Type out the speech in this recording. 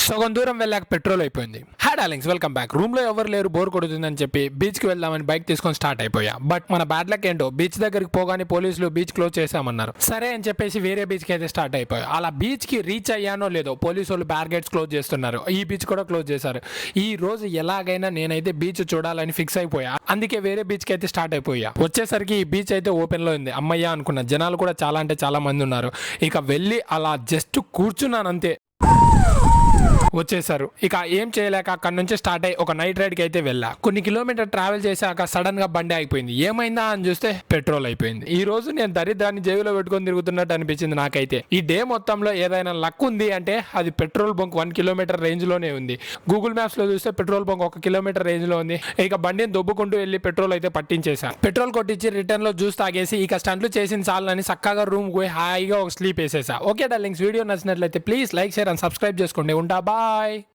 సగం దూరం వెళ్ళాక పెట్రోల్ అయిపోయింది. Hi darlings, welcome back. Room లో ఎవరు లేరు, బోర్ కొడుతుందని చెప్పి బీచ్ కి వెళ్దామని బైక్ తీసుకొని స్టార్ట్ అయిపోయా. బట్ మన బ్యాడ్ లక్ ఏంటో, బీచ్ దగ్గరికి పోగానే పోలీసులు బీచ్ క్లోజ్ చేశామన్నారు. సరే అని చెప్పేసి వేరే బీచ్ కి అయితే స్టార్ట్ అయిపోయా. అలా బీచ్ కి రీచ్ అయ్యానో లేదో పోలీసు వాళ్ళు బ్యారిగేట్స్ క్లోజ్ చేస్తున్నారు. ఈ బీచ్ కూడా క్లోజ్ చేశారు. ఈ రోజు ఎలాగైనా నేనైతే బీచ్ చూడాలని ఫిక్స్ అయిపోయా. అందుకే వేరే బీచ్ కి అయితే స్టార్ట్ అయిపోయా. వచ్చేసరికి ఈ బీచ్ అయితే ఓపెన్ లో ఉంది. అమ్మయ్యా అనుకున్నా. జనాలు కూడా చాలా అంటే చాలా మంది ఉన్నారు. ఇక వెళ్ళి అలా జస్ట్ కూర్చున్నాను అంతే. వచ్చేసారు. ఇక ఏం చేయలేక అక్కడ నుంచి స్టార్ట్ అయ్యి ఒక నైట్ రైడ్ కి అయితే వెళ్ళా. కొన్ని కిలోమీటర్ ట్రావెల్ చేశాక సడన్ గా బండి అయిపోయింది. ఏమైందా అని చూస్తే పెట్రోల్ అయిపోయింది. ఈ రోజు నేను దరిద్రాన్ని జేబులో పెట్టుకొని తిరుగుతున్నట్టు అనిపించింది నాకైతే. ఈ డే మొత్తంలో ఏదైనా లక్ ఉంది అంటే అది పెట్రోల్ బంక్ 1 కిలోమీటర్ రేంజ్ లోనే ఉంది. గూగుల్ మ్యాప్స్ లో చూస్తే పెట్రోల్ బంక్ 1 కిలోమీటర్ రేంజ్ లో ఉంది. ఇక బండిని దొబ్బుకుంటూ వెళ్ళి పెట్రోల్ అయితే పట్టించేసా. పెట్రోల్ కొట్టించి రిటర్న్ లో జ్యూస్ తాగేసి ఇక స్టంట్లు చేసిన చాలని చక్కగా రూమ్ పోయి హాయిగా ఒక స్లీప్ వేసేసా. ఓకే డార్లింగ్స్, వీడియో నచ్చినట్లయితే please like, share and subscribe చేసుకోండి. ఉంటా, బాయ్.